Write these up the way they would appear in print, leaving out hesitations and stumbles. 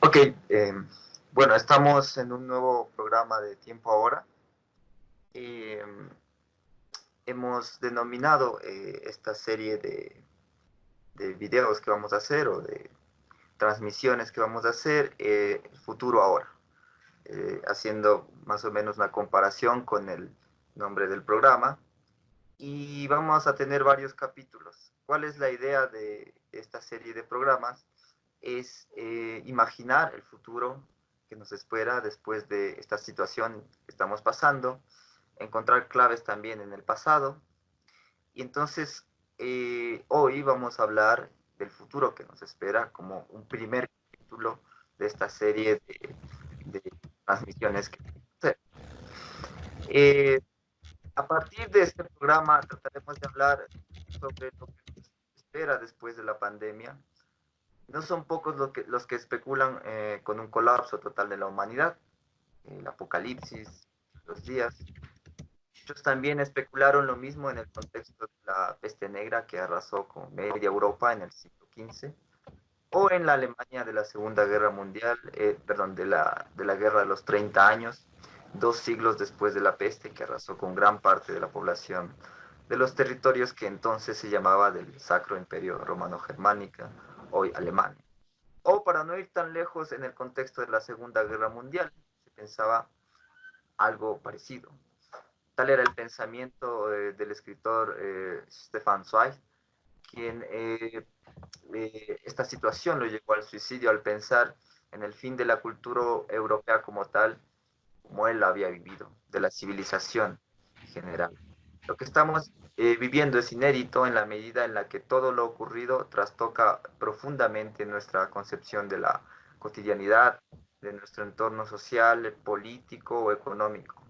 Ok, bueno, estamos en un nuevo programa de Tiempo Ahora. Eh, Hemos denominado esta serie de videos que vamos a hacer o de transmisiones que vamos a hacer, el futuro ahora, haciendo más o menos una comparación con el nombre del programa. Y vamos a tener varios capítulos. ¿Cuál es la idea de esta serie de programas? Es imaginar el futuro que nos espera después de esta situación que estamos pasando, encontrar claves también en el pasado. Y entonces hoy vamos a hablar del futuro que nos espera como un primer capítulo de esta serie de transmisiones que vamos a hacer. Eh, a partir de este programa trataremos de hablar sobre lo que nos espera después de la pandemia. No son pocos los que especulan con un colapso total de la humanidad, el apocalipsis, los días. Muchos también especularon lo mismo en el contexto de la peste negra que arrasó con media Europa en el siglo XV, o en la Alemania de la Segunda Guerra Mundial, perdón, de la Guerra de los 30 años, 2 siglos después de la peste que arrasó con gran parte de la población de los territorios que entonces se llamaba del Sacro Imperio Romano-Germánica, hoy Alemania. O para no ir tan lejos en el contexto de la Segunda Guerra Mundial, se pensaba algo parecido. Tal era el pensamiento del escritor Stefan Zweig, quien esta situación lo llevó al suicidio al pensar en el fin de la cultura europea como tal, como él la había vivido, de la civilización en general. Lo que estamos viviendo es inédito en la medida en la que todo lo ocurrido trastoca profundamente nuestra concepción de la cotidianidad, de nuestro entorno social, político o económico.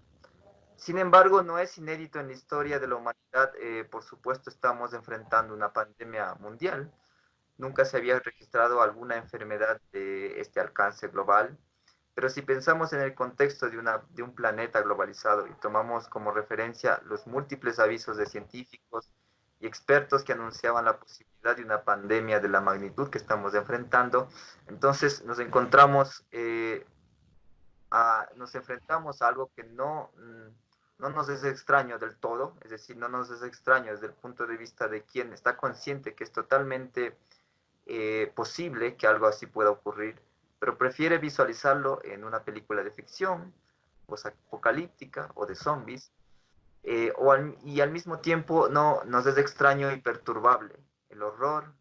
Sin embargo, no es inédito en la historia de la humanidad. Por supuesto, estamos enfrentando una pandemia mundial. Nunca se había registrado alguna enfermedad de este alcance global. Pero si pensamos en el contexto de un planeta globalizado y tomamos como referencia los múltiples avisos de científicos y expertos que anunciaban la posibilidad de una pandemia de la magnitud que estamos enfrentando, entonces nos enfrentamos a algo que no nos es extraño del todo, es decir, no nos es extraño desde el punto de vista de quien está consciente que es totalmente posible que algo así pueda ocurrir, pero prefiere visualizarlo en una película de ficción, apocalíptica o de zombies, y al mismo tiempo no nos es extraño y perturbable el horror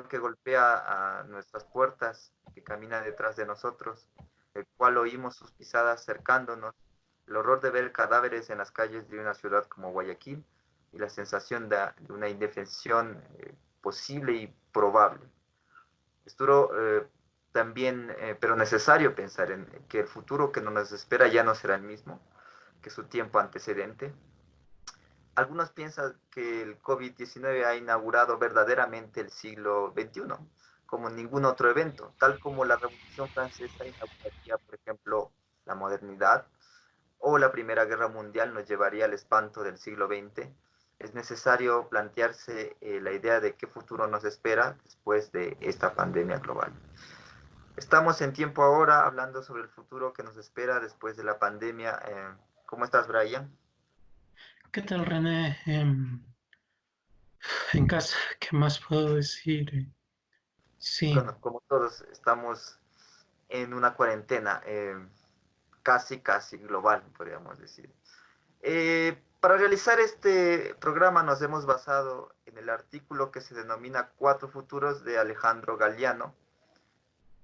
que golpea a nuestras puertas, que camina detrás de nosotros, el cual oímos sus pisadas cercándonos, el horror de ver cadáveres en las calles de una ciudad como Guayaquil y la sensación de una indefensión posible y probable. Es duro también, pero necesario pensar en que el futuro que nos espera ya no será el mismo que su tiempo antecedente. Algunos piensan que el COVID-19 ha inaugurado verdaderamente el siglo XXI, como ningún otro evento, tal como la Revolución Francesa inauguraría, por ejemplo, la modernidad, o la Primera Guerra Mundial nos llevaría al espanto del siglo XX. Es necesario plantearse la idea de qué futuro nos espera después de esta pandemia global. Estamos en tiempo ahora hablando sobre el futuro que nos espera después de la pandemia. ¿Cómo estás, Brian? ¿Qué tal, René? En casa, ¿qué más puedo decir? Sí, Bueno, como todos estamos en una cuarentena casi global, podríamos decir. Para realizar este programa nos hemos basado en el artículo que se denomina Cuatro Futuros de Alejandro Galliano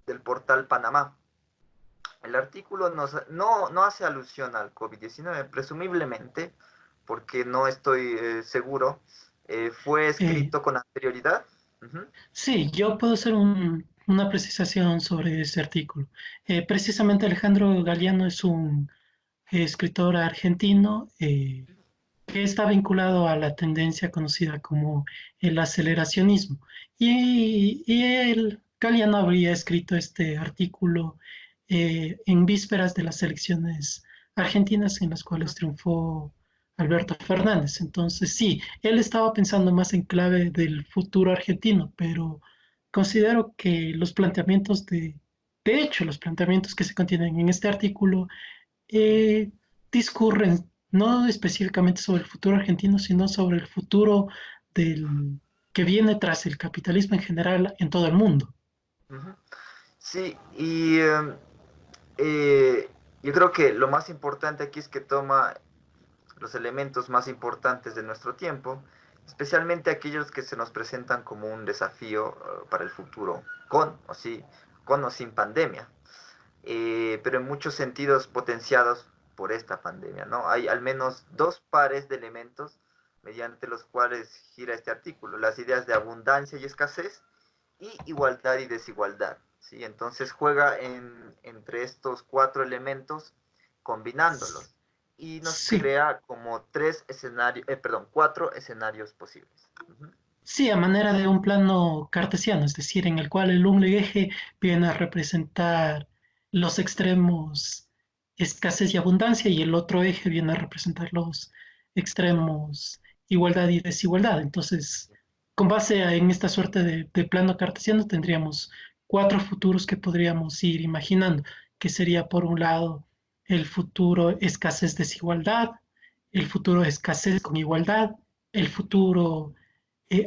del portal Panamá. El artículo no hace alusión al COVID-19, presumiblemente, porque no estoy seguro, fue eh, escrito con anterioridad. Ujú. sí, yo puedo hacer una precisación sobre este artículo. Precisamente Alejandro Galeano es un escritor argentino que está vinculado a la tendencia conocida como el aceleracionismo. Y él, Galeano habría escrito este artículo en vísperas de las elecciones argentinas en las cuales triunfó Alberto Fernández. Entonces, sí, él estaba pensando más en clave del futuro argentino, pero considero que los planteamientos De hecho, los planteamientos que se contienen en este artículo eh, discurren no específicamente sobre el futuro argentino, sino sobre el futuro del, que viene tras el capitalismo en general en todo el mundo. Ujú. Sí, y eh, yo creo que lo más importante aquí es que toma los elementos más importantes de nuestro tiempo, especialmente aquellos que se nos presentan como un desafío para el futuro, con o sin pandemia, pero en muchos sentidos potenciados por esta pandemia, ¿no? Hay al menos dos pares de elementos mediante los cuales gira este artículo, las ideas de abundancia y escasez y igualdad y desigualdad, ¿sí? Entonces juega entre estos cuatro elementos combinándolos y nos Sí, crea como cuatro escenarios posibles. Ujú. sí, a manera de un plano cartesiano, es decir, en el cual el un eje viene a representar los extremos escasez y abundancia y el otro eje viene a representar los extremos igualdad y desigualdad. Entonces, con base en esta suerte de plano cartesiano, tendríamos cuatro futuros que podríamos ir imaginando, que sería por un lado el futuro escasez-desigualdad, el futuro escasez con igualdad, el futuro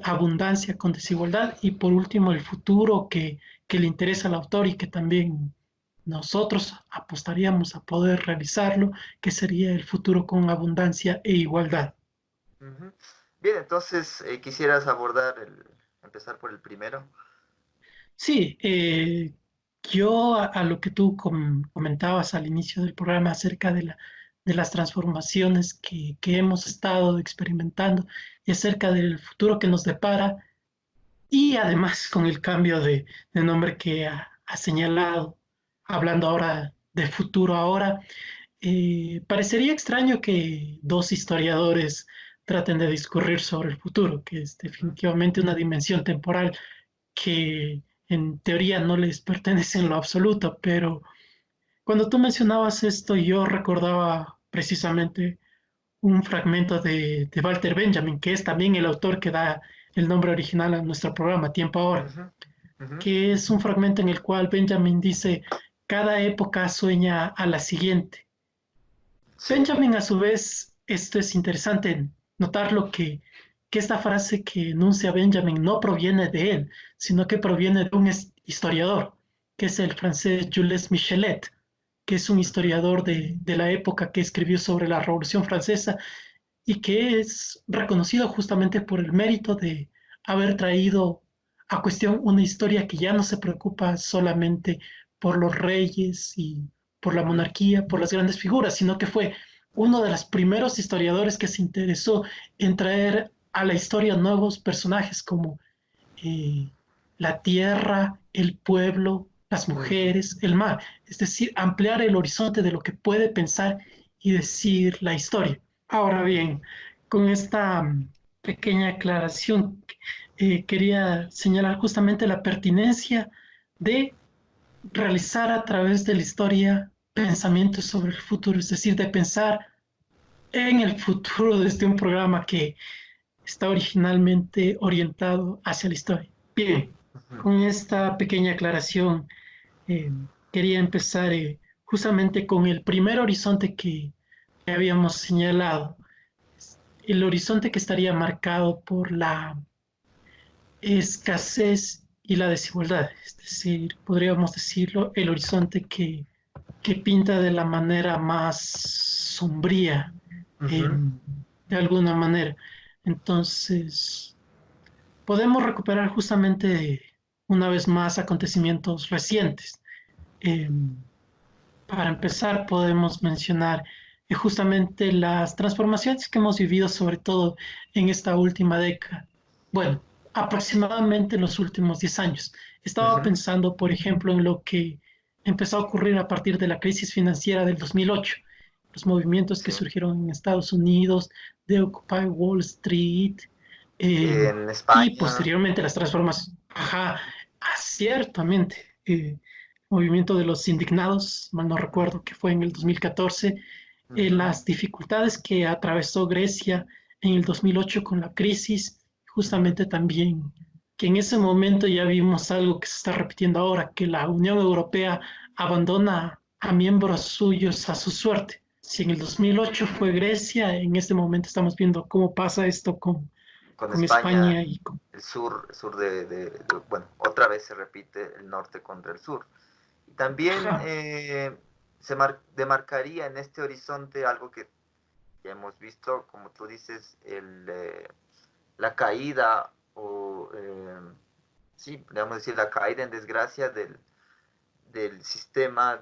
abundancia con desigualdad y por último el futuro que le interesa al autor y que también nosotros apostaríamos a poder realizarlo, que sería el futuro con abundancia e igualdad. Ujú. Bien, entonces quisieras empezar por el primero. Sí, yo a lo que tú comentabas al inicio del programa acerca de las transformaciones que hemos estado experimentando y acerca del futuro que nos depara, y además con el cambio de nombre que ha señalado, hablando ahora de futuro ahora, parecería extraño que dos historiadores traten de discurrir sobre el futuro, que es Ujú. definitivamente una dimensión temporal que en teoría no les pertenece en lo absoluto, pero cuando tú mencionabas esto, yo recordaba precisamente un fragmento de Walter Benjamin, que es también el autor que da el nombre original a nuestro programa, Tiempo Ahora, Ujú. Ujú. que es un fragmento en el cual Benjamin dice, cada época sueña a la siguiente. Sí. Benjamin, a su vez, esto es interesante notarlo que esta frase que enuncia Benjamin no proviene de él, sino que proviene de un historiador, que es el francés Jules Michelet, que es un Ujú. historiador de la época que escribió sobre la Revolución Francesa y que es reconocido justamente por el mérito de haber traído a cuestión una historia que ya no se preocupa solamente por los reyes y por la Ujú. monarquía, por las grandes figuras, sino que fue uno de los primeros historiadores que se interesó en traer a la historia nuevos personajes como eh, la tierra, el pueblo, las Ujú. mujeres, el mar, es decir, ampliar el horizonte de lo que puede pensar y decir la historia. Ahora bien, con esta pequeña aclaración, quería señalar justamente la pertinencia de realizar a través de la historia pensamientos sobre el futuro, es decir, de pensar en el futuro desde un programa que está originalmente orientado hacia la historia. Bien, Ujú. con esta pequeña aclaración, eh, quería empezar justamente con el primer horizonte que habíamos señalado, el horizonte que estaría marcado por la escasez y la desigualdad, es decir, podríamos decirlo, el horizonte que pinta de la manera más sombría, eh, Ujú. de alguna manera. Entonces, podemos recuperar justamente una vez más acontecimientos recientes. Eh, para empezar, podemos mencionar justamente las transformaciones que hemos vivido, sobre todo en esta última década. Bueno, aproximadamente en los últimos 10 años. Estaba Ujú. pensando, por ejemplo, en lo que empezó a ocurrir a partir de la crisis financiera del 2008, los movimientos que Sí. surgieron en Estados Unidos de Occupy Wall Street, eh, En y España. posteriormente las transformaciones. Ajá, ciertamente. Movimiento de los indignados, mal no recuerdo, que fue en el 2014, Ujú. las dificultades que atravesó Grecia en el 2008 con la crisis, Ujú. justamente también que en ese momento ya vimos algo que se está repitiendo ahora, que la Unión Europea abandona a miembros suyos a su suerte. Si en el 2008 fue Grecia, en este momento estamos viendo cómo pasa esto Con con España, España y con... el sur bueno, otra vez se repite el norte contra el sur. Y también Ajá. demarcaría en este horizonte algo que ya hemos visto, como tú dices, la caída o, sí, podríamos decir, la caída en desgracia del sistema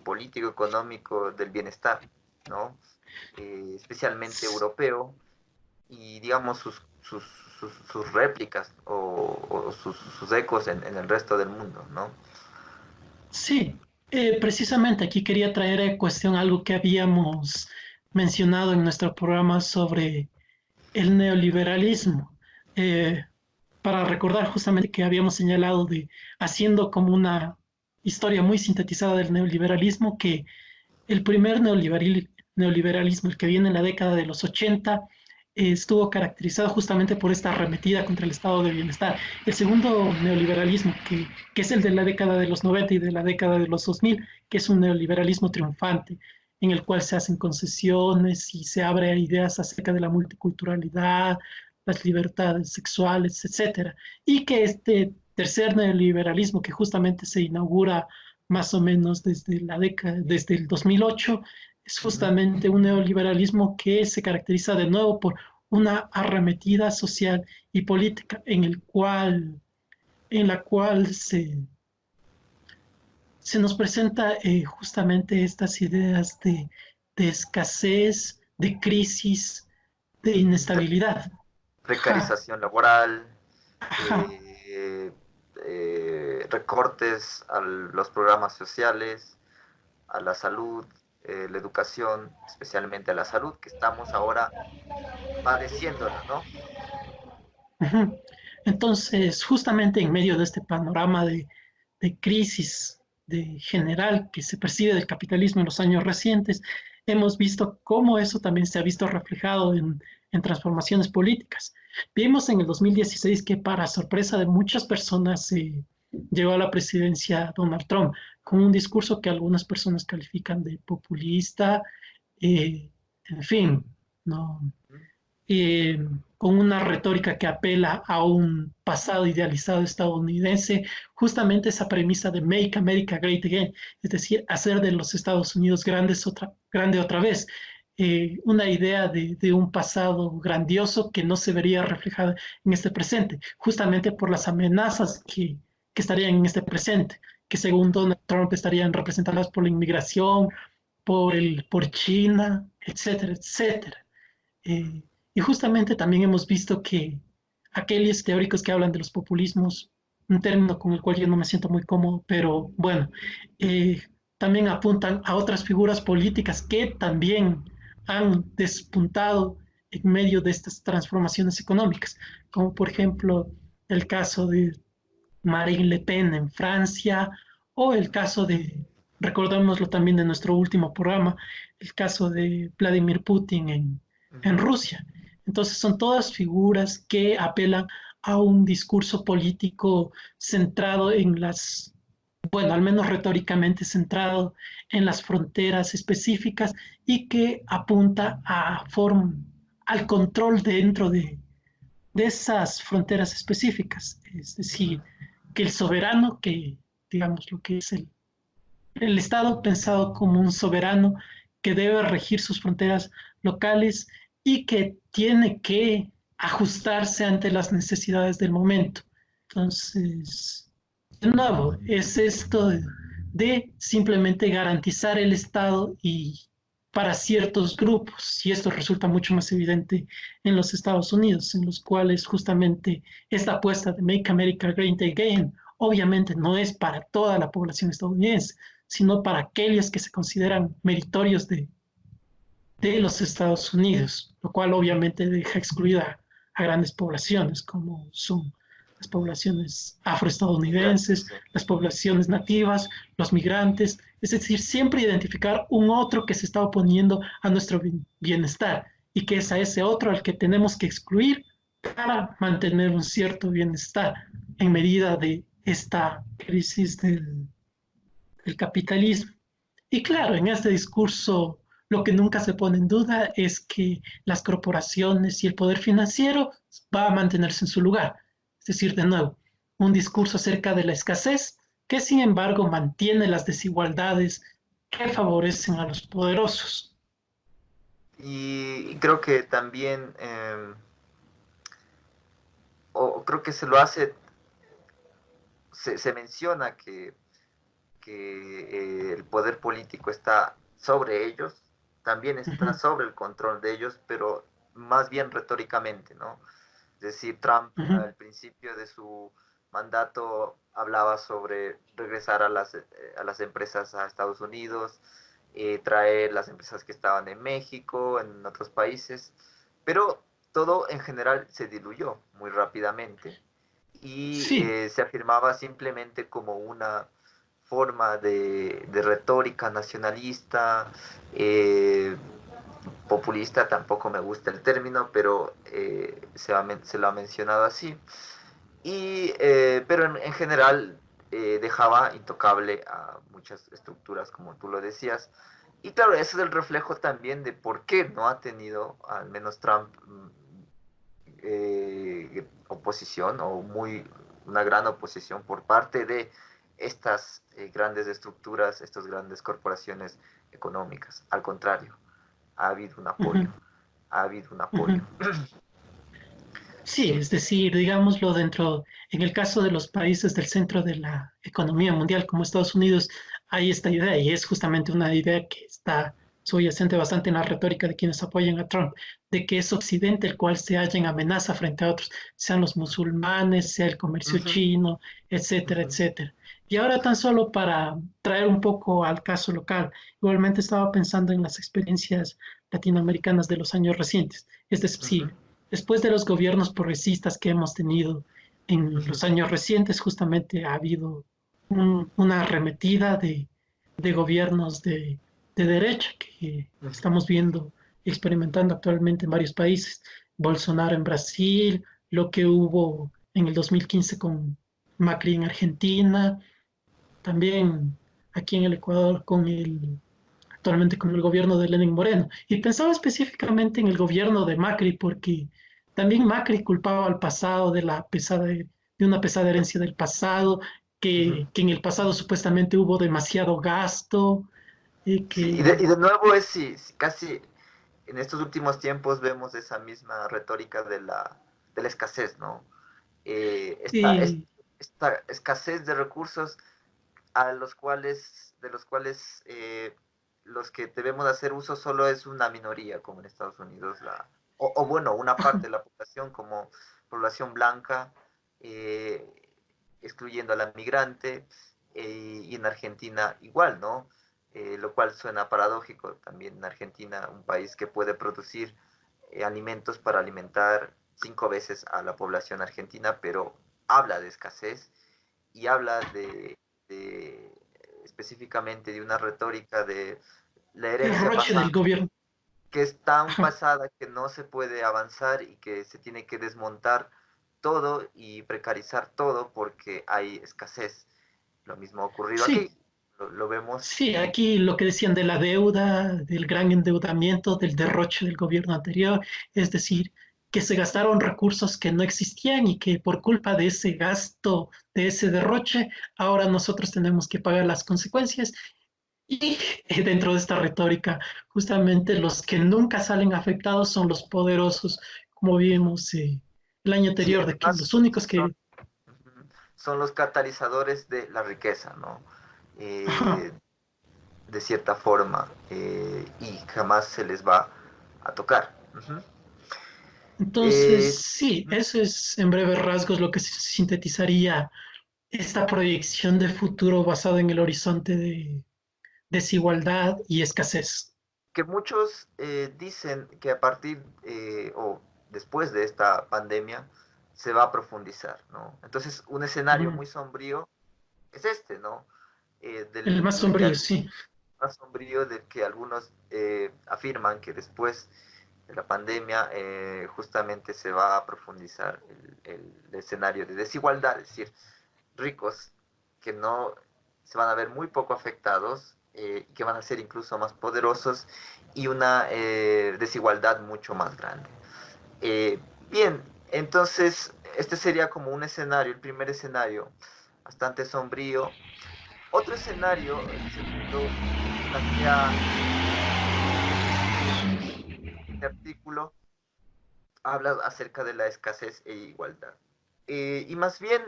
político, económico del bienestar, ¿no? Especialmente europeo, y digamos sus réplicas o sus ecos en el resto del mundo, ¿no? Sí, precisamente aquí quería traer a cuestión algo que habíamos mencionado en nuestro programa sobre el neoliberalismo, eh, para recordar justamente que habíamos señalado de haciendo como una historia muy sintetizada del neoliberalismo, que el primer neoliberalismo, el que viene en la década de los 80, estuvo caracterizado justamente por esta arremetida contra el estado de bienestar. El segundo neoliberalismo, que es el de la década de los 90 y de la década de los 2000, que es un neoliberalismo triunfante, en el cual se hacen concesiones y se abre a ideas acerca de la multiculturalidad, las libertades sexuales, etcétera. Y que este tercer neoliberalismo, que justamente se inaugura más o menos desde la década, desde el 2008, es Ujú. justamente un neoliberalismo que se caracteriza de nuevo por una arremetida social y política en la cual se nos presenta justamente estas ideas de escasez, de crisis, de inestabilidad. Ajá, Precarización laboral, ajá. eh, recortes a los programas sociales, a la salud, la educación, especialmente a la salud, que estamos ahora padeciéndola, ¿no? Ujú. Entonces, justamente en medio de este panorama de crisis de general que se percibe del capitalismo en los años recientes, hemos visto cómo eso también se ha visto reflejado en transformaciones políticas. Vimos en el 2016 que para sorpresa de muchas personas llegó a la presidencia Donald Trump con un discurso que algunas personas califican de populista, en fin, no, eh, con una retórica que apela a un pasado idealizado estadounidense, justamente esa premisa de Make America Great Again, es decir, hacer de los Estados Unidos grande otra vez. Una idea de un pasado grandioso que no se vería reflejada en este presente, justamente por las amenazas que estarían en este presente, que según Donald Trump estarían representadas por la inmigración, por China, etcétera, etcétera. Eh, y justamente también hemos visto que aquellos teóricos que hablan de los populismos, un término con el cual yo no me siento muy cómodo, pero bueno, eh, también apuntan a otras figuras políticas que también han despuntado en medio de estas transformaciones económicas, como por ejemplo el caso de Marine Le Pen en Francia o el caso de, recordémoslo también de nuestro último programa, el caso de Vladimir Putin en Ujú. Rusia. Entonces son todas figuras que apelan a un discurso político centrado en las, bueno, al menos retóricamente centrado en las fronteras específicas y que apunta al control dentro de esas fronteras específicas. Es Ujú. decir, que el soberano, que digamos lo que es el Estado pensado como un soberano que debe regir sus fronteras locales y que tiene que ajustarse ante las necesidades del momento. Entonces, de nuevo, es esto de simplemente garantizar el Estado y para ciertos grupos, y esto resulta mucho más evidente en los Estados Unidos, en los cuales justamente esta apuesta de Make America Great Again obviamente no es para toda la población estadounidense, sino para aquellos que se consideran meritorios de los Estados Unidos, lo cual obviamente deja excluida a grandes poblaciones como son las poblaciones Migrantes, afroestadounidenses, sí. las poblaciones nativas, los migrantes, es decir, siempre identificar un otro que se está oponiendo a nuestro bienestar y que es a ese otro al que tenemos que excluir para mantener un cierto bienestar en medida de esta crisis del capitalismo. Y claro, en este discurso lo que nunca se pone en duda es que las corporaciones y el poder financiero va a mantenerse en su lugar. Es decir, de nuevo, un discurso acerca de la escasez que sin embargo mantiene las desigualdades que favorecen a los poderosos. Y creo que también, o creo que se lo hace, se menciona que el poder político está sobre ellos, también Uh -huh, está sobre el control de ellos, pero más bien retóricamente, ¿no? Es decir, Trump uh -huh, al principio de su mandato hablaba sobre regresar a las empresas a Estados Unidos, traer las empresas que estaban en México, en otros países, pero todo en general se diluyó muy rápidamente y sí, se afirmaba simplemente como una forma de retórica nacionalista, populista, tampoco me gusta el término, pero se lo ha mencionado así. Pero en general dejaba intocable a muchas estructuras, como tú lo decías. Y claro, ese es el reflejo también de por qué no ha tenido, al menos Trump, oposición o una gran oposición por parte de estas grandes estructuras, estas grandes corporaciones económicas. Al contrario, ha habido un uh -huh, apoyo, ha habido un uh -huh. apoyo. Sí, Sí. es decir, digámoslo dentro, en el caso de los países del centro de la economía mundial como Estados Unidos, hay esta idea y es justamente una idea que está subyacente bastante en la retórica de quienes apoyan a Trump, de que es Occidente el cual se halla en amenaza frente a otros, sean los musulmanes, sea el comercio Ujú, chino, etcétera, ujú, etcétera. Y ahora tan solo para traer un poco al caso local, igualmente estaba pensando en las experiencias latinoamericanas de los años recientes, es ujú, decir, después de los gobiernos progresistas que hemos tenido en ujú, los años recientes, justamente ha habido una arremetida de gobiernos de derecha que ujú. estamos viendo y experimentando actualmente en varios países. Bolsonaro en Brasil, lo que hubo en el 2015 con Macri en Argentina, también aquí en el Ecuador actualmente con el gobierno de Lenin Moreno. Y pensaba específicamente en el gobierno de Macri porque también Macri culpaba al pasado de una pesada herencia del pasado, Ujú. que en el pasado supuestamente hubo demasiado gasto, y Sí, que y de nuevo es sí, casi en estos últimos tiempos vemos esa misma retórica de la escasez, ¿no? sí, Esta escasez de recursos de los cuales los que debemos hacer uso solo es una minoría, como en Estados Unidos, o bueno, una parte de la población como población blanca, eh, excluyendo a la migrante, y en Argentina igual, ¿no? Lo cual suena paradójico también en Argentina, un país que puede producir alimentos para alimentar 5 veces a la población argentina, pero habla de escasez y habla de específicamente de una retórica de la herencia derroche del pasada, gobierno. que es tan Ajá. pasada que no se puede avanzar y que se tiene que desmontar todo y precarizar todo porque hay escasez. Lo mismo ha ocurrido Sí, aquí, lo vemos sí, y aquí lo que decían de la deuda, del gran endeudamiento, del derroche del gobierno anterior, es decir, que se gastaron recursos que no existían y que por culpa de ese gasto, de ese derroche, ahora nosotros tenemos que pagar las consecuencias. Y dentro de esta retórica, justamente los que nunca salen afectados son los poderosos, como vimos el año sí, anterior, de que los además únicos que... son los catalizadores de la riqueza, ¿no? Ajá. Eh, de cierta forma, y jamás se les va a tocar. Entonces, Eh, sí, eso es en breves rasgos lo que sintetizaría esta proyección de futuro basada en el horizonte de desigualdad y escasez. que muchos dicen que a partir o después de esta pandemia se va a profundizar, ¿no? Entonces, un escenario Ujú. muy sombrío es este, ¿no? El más Del que sombrío, sí. más sombrío del que algunos afirman que después la pandemia, justamente se va a profundizar el escenario de desigualdad, es decir, ricos que no se van a ver muy poco afectados, que van a ser incluso más poderosos y una desigualdad mucho más grande. Eh, Bien, entonces este sería como un escenario, el primer escenario, bastante sombrío. Otro escenario, el segundo, plantea este artículo, habla acerca de la escasez e igualdad. Y más bien,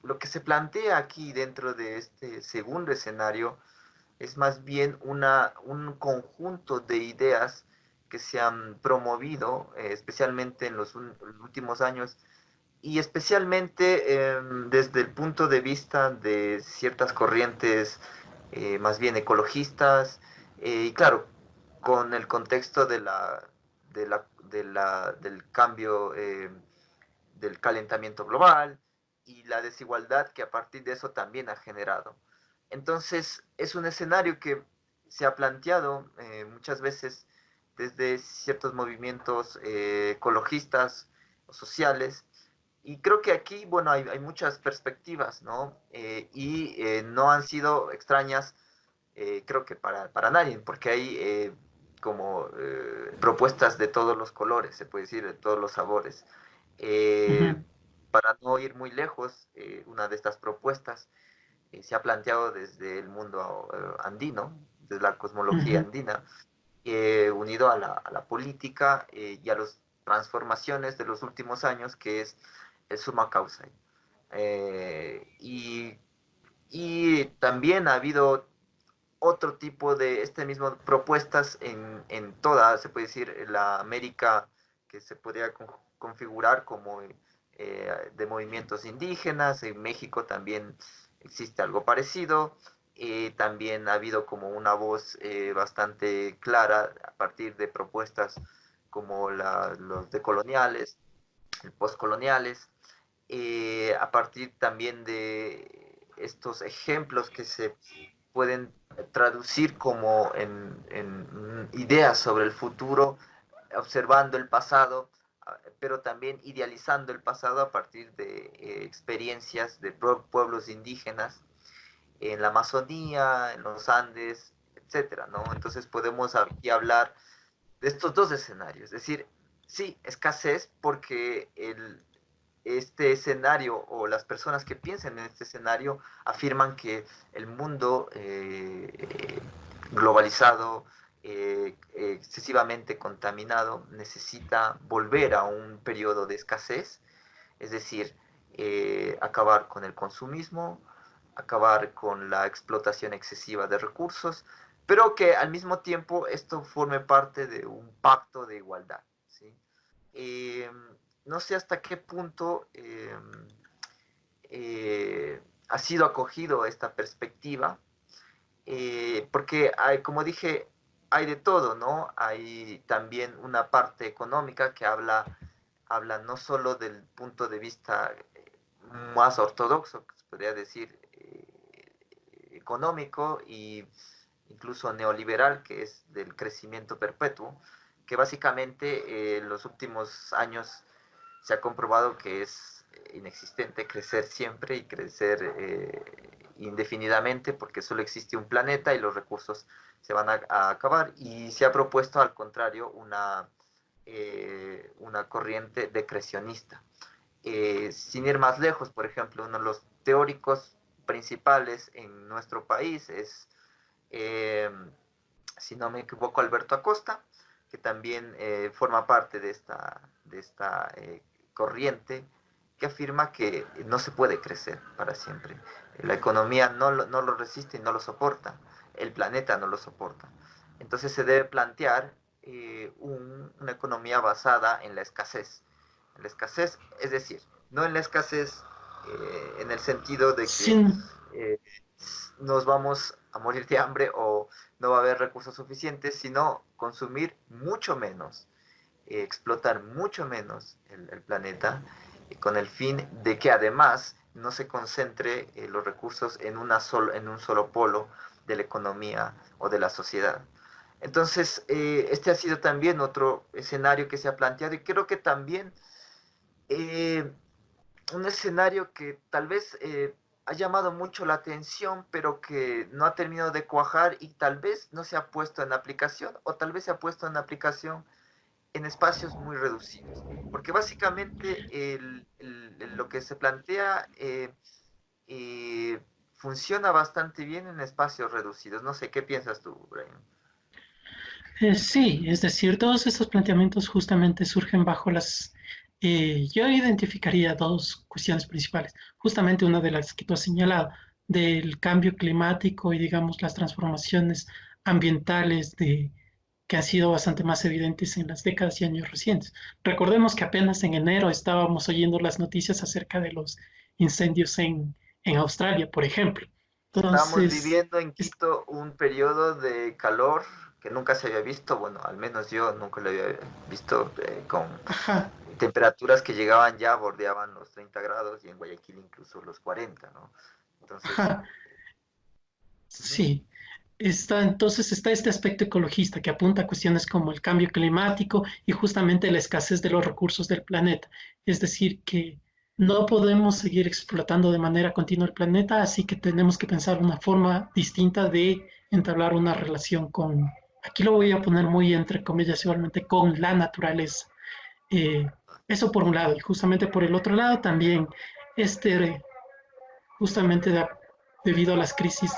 lo que se plantea aquí dentro de este segundo escenario es más bien un conjunto de ideas que se han promovido, especialmente en los últimos años, y especialmente desde el punto de vista de ciertas corrientes más bien ecologistas, y claro, con el contexto del cambio del calentamiento global y la desigualdad que a partir de eso también ha generado. Entonces, es un escenario que se ha planteado muchas veces desde ciertos movimientos ecologistas o sociales, y creo que aquí, bueno, hay muchas perspectivas, ¿no? No han sido extrañas, creo que para nadie, porque hay como propuestas de todos los colores, se puede decir, de todos los sabores. Eh, Ujú, para no ir muy lejos, una de estas propuestas se ha planteado desde el mundo andino, desde la cosmología ujú. andina, unido a la política y a las transformaciones de los últimos años, que es el summa causa. Y también ha habido otro tipo de este mismo propuestas en toda, se puede decir, la América que se podría configurar como de movimientos indígenas. En México también existe algo parecido. También ha habido como una voz bastante clara a partir de propuestas como los decoloniales, postcoloniales, a partir también de estos ejemplos que se pueden traducir como en ideas sobre el futuro, observando el pasado, pero también idealizando el pasado a partir de experiencias de pueblos indígenas en la Amazonía, en los Andes, etcétera, ¿no? Entonces podemos aquí hablar de estos dos escenarios, es decir, sí, escasez porque este escenario o las personas que piensan en este escenario afirman que el mundo globalizado, excesivamente contaminado, necesita volver a un periodo de escasez, es decir, acabar con el consumismo, acabar con la explotación excesiva de recursos, pero que al mismo tiempo esto forme parte de un pacto de igualdad. ¿Sí? Eh, no sé hasta qué punto ha sido acogido esta perspectiva, porque hay, como dije, hay de todo, ¿no? Hay también una parte económica que habla no solo del punto de vista más ortodoxo, que se podría decir, económico e incluso neoliberal, que es del crecimiento perpetuo, que básicamente en los últimos años se ha comprobado que es inexistente crecer siempre y crecer indefinidamente, porque solo existe un planeta y los recursos se van a acabar, y se ha propuesto al contrario una corriente decrecionista. Sin ir más lejos, por ejemplo, uno de los teóricos principales en nuestro país es, eh, si no me equivoco, Alberto Acosta, que también forma parte de esta corriente que afirma que no se puede crecer para siempre. La economía no lo resiste y no lo soporta, el planeta no lo soporta. Entonces se debe plantear una economía basada en la escasez. En la escasez, es decir, no en la escasez en el sentido de que Sin, eh, nos vamos a morir de hambre o no va a haber recursos suficientes, sino consumir mucho menos, explotar mucho menos el planeta, con el fin de que además no se concentre los recursos en un solo polo de la economía o de la sociedad. Entonces, este ha sido también otro escenario que se ha planteado y creo que también eh, un escenario que tal vez ha llamado mucho la atención, pero que no ha terminado de cuajar y tal vez no se ha puesto en aplicación o tal vez se ha puesto en aplicación en espacios muy reducidos. Porque básicamente lo que se plantea funciona bastante bien en espacios reducidos. No sé, ¿qué piensas tú, Brian? Sí, es decir, todos estos planteamientos justamente surgen bajo yo identificaría dos cuestiones principales. Justamente una de las que tú has señalado, del cambio climático y, digamos, las transformaciones ambientales que han sido bastante más evidentes en las décadas y años recientes. Recordemos que apenas en enero estábamos oyendo las noticias acerca de los incendios en Australia, por ejemplo. Estamos Entonces, viviendo en Quito un periodo de calor que nunca se había visto, bueno, al menos yo nunca lo había visto, con ajá, temperaturas que llegaban ya, bordeaban los 30 grados y en Guayaquil incluso los 40, ¿no? Entonces, ajá, ujú. sí. Entonces está este aspecto ecologista que apunta a cuestiones como el cambio climático y justamente la escasez de los recursos del planeta. Es decir, que no podemos seguir explotando de manera continua el planeta, así que tenemos que pensar una forma distinta de entablar una relación aquí lo voy a poner muy entre comillas igualmente, con la naturaleza. Eh, Eso por un lado, y justamente por el otro lado también, este, justamente debido a las crisis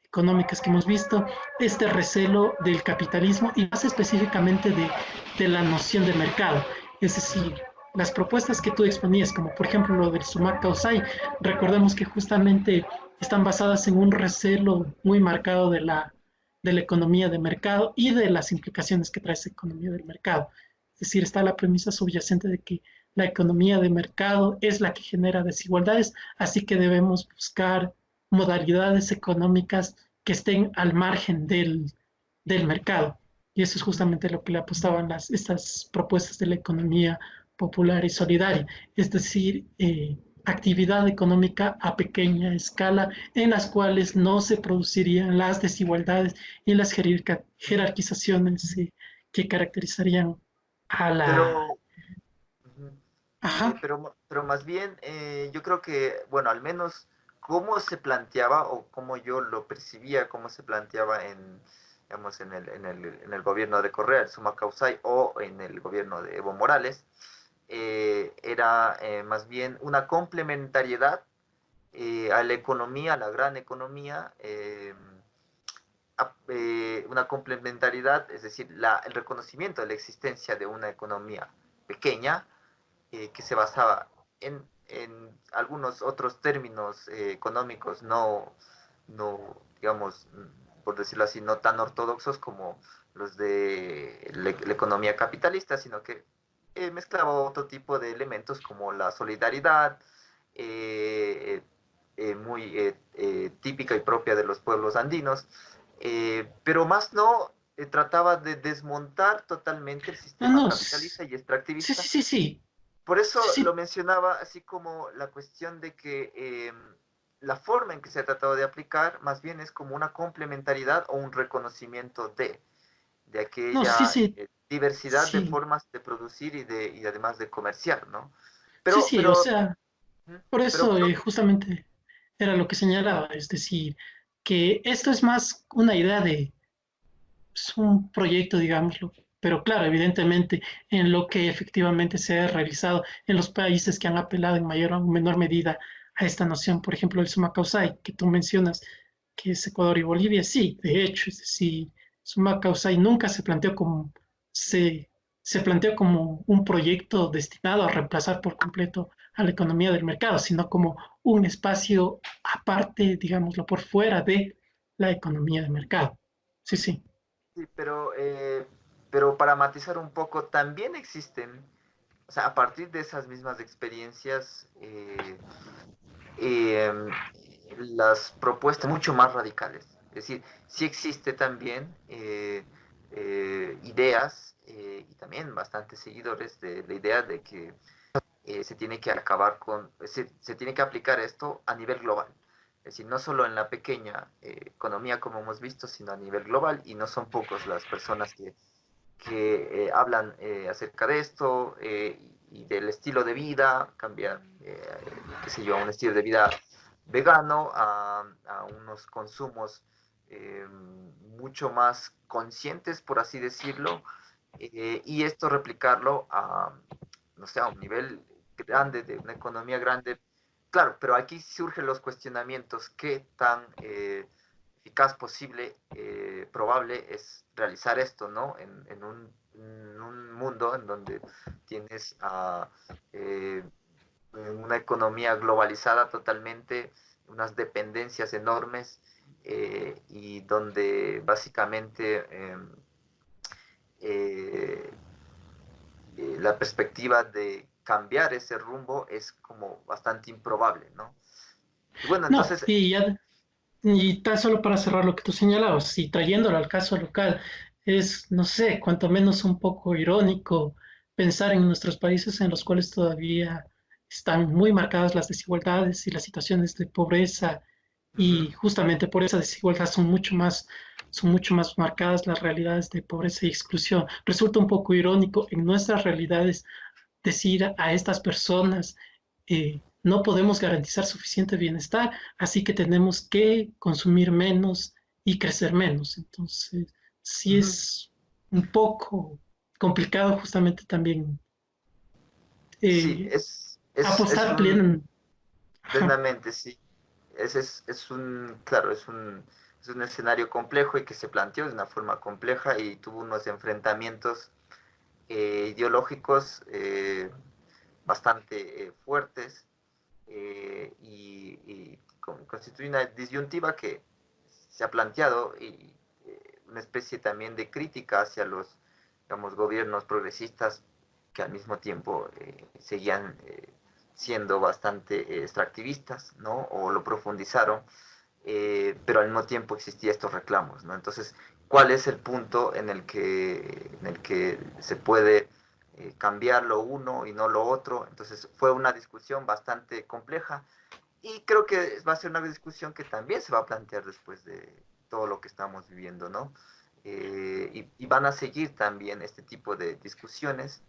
económicas que hemos visto, este recelo del capitalismo y más específicamente de la noción de mercado. Es decir, las propuestas que tú exponías, como por ejemplo lo del Sumac Kausai, recordemos que justamente están basadas en un recelo muy marcado de la economía de mercado y de las implicaciones que trae esa economía del mercado. Es decir, está la premisa subyacente de que la economía de mercado es la que genera desigualdades, así que debemos buscar modalidades económicas que estén al margen del mercado. Y eso es justamente lo que le apostaban estas propuestas de la economía popular y solidaria, es decir, actividad económica a pequeña escala en las cuales no se producirían las desigualdades y las jerarquizaciones que caracterizarían a la... Pero, ujú, Ajá. pero más bien, yo creo que, bueno, al menos cómo se planteaba o cómo yo lo percibía, cómo se planteaba en, digamos, en el gobierno de Correa, el Suma Causay, o en el gobierno de Evo Morales, era más bien una complementariedad a la economía, a la gran economía, una complementariedad, es decir, el reconocimiento de la existencia de una economía pequeña que se basaba en algunos otros términos económicos no, digamos, por decirlo así, no tan ortodoxos como los de la economía capitalista, sino que mezclaba otro tipo de elementos como la solidaridad, eh, muy típica y propia de los pueblos andinos, pero más no trataba de desmontar totalmente el No, sistema no, capitalista y sí, sí, extractivista. sí, sí, Por eso sí, lo sí. mencionaba así como la cuestión de que la forma en que se ha tratado de aplicar más bien es como una complementariedad o un reconocimiento de No, sí, aquella sí, diversidad de sí. formas de producir y además de comerciar, ¿no? Sí, Pero, sí, o pero, sea, ujú, por pero eso creo, justamente era lo que señalaba, es decir, que esto es más una idea es un proyecto, digámoslo, pero claro, evidentemente en lo que efectivamente se ha realizado en los países que han apelado en mayor o menor medida a esta noción, por ejemplo, el summa causai, que tú mencionas, que es Ecuador y Bolivia, sí, de hecho, es decir, summa causai nunca se, se planteó como un proyecto destinado a reemplazar por completo a la economía del mercado, sino como un espacio aparte, digámoslo, por fuera de la economía de mercado. Sí, sí. sí, pero para matizar un poco, también existen, o sea, a partir de esas mismas experiencias, eh, las propuestas mucho más radicales. Es decir, sí existe también ideas y también bastantes seguidores de la idea de que se tiene que acabar con, se tiene que aplicar esto a nivel global. Es decir, no solo en la pequeña economía como hemos visto, sino a nivel global, y no son pocos las personas que hablan acerca de esto y del estilo de vida, cambiar, qué sé yo, a un estilo de vida vegano, a unos consumos mucho más conscientes, por así decirlo, y esto replicarlo a, no sé, a un nivel grande, de una economía grande. Claro, pero aquí surgen los cuestionamientos, qué tan eficaz posible, probable es realizar esto, ¿no? En un mundo en donde tienes una economía globalizada totalmente, unas dependencias enormes y donde básicamente eh, la perspectiva de cambiar ese rumbo es como bastante improbable, ¿no? Y bueno, No, entonces, y tan solo para cerrar lo que tú señalabas, y trayéndolo al caso local, es, no sé, cuanto menos un poco irónico pensar en nuestros países en los cuales todavía están muy marcadas las desigualdades y las situaciones de pobreza, uh-huh, y justamente por esa desigualdad son mucho más marcadas las realidades de pobreza y exclusión. Resulta un poco irónico en nuestras realidades decir a estas personas, no podemos garantizar suficiente bienestar, así que tenemos que consumir menos y crecer menos. Entonces, sí uh-huh. es un poco complicado justamente también Sí, eh, es apostar un, pleno. Ajá. plenamente, sí. Es un, claro, es un escenario complejo y que se planteó de una forma compleja y tuvo unos enfrentamientos ideológicos bastante fuertes y constituye una disyuntiva que se ha planteado y una especie también de crítica hacia los, digamos, gobiernos progresistas que al mismo tiempo seguían siendo bastante extractivistas, ¿no? O lo profundizaron, pero al mismo tiempo existían estos reclamos, ¿no? Entonces, ¿cuál es el punto en el que se puede cambiar lo uno y no lo otro? Entonces, fue una discusión bastante compleja y creo que va a ser una discusión que también se va a plantear después de todo lo que estamos viviendo, ¿no? Y van a seguir también este tipo de discusiones.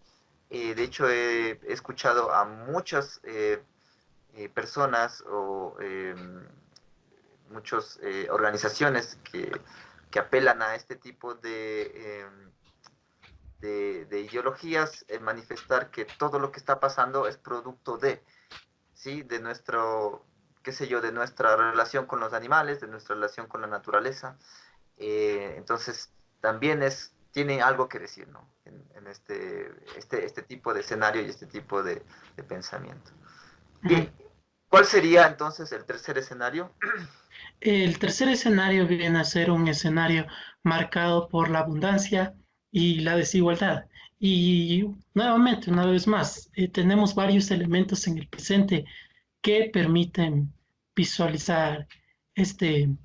De hecho, he escuchado a muchas personas o muchas organizaciones que apelan a este tipo de ideologías, manifestar que todo lo que está pasando es producto de, ¿sí? De nuestro, qué sé yo, de nuestra relación con los animales, de nuestra relación con la naturaleza. Entonces, también tiene algo que decir, ¿no? En este tipo de escenario y este tipo de pensamiento. Ujú. Bien, ¿cuál sería entonces el tercer escenario? El tercer escenario viene a ser un escenario marcado por la abundancia y la desigualdad. Y nuevamente, una vez más, tenemos varios elementos en el presente que permiten visualizar este,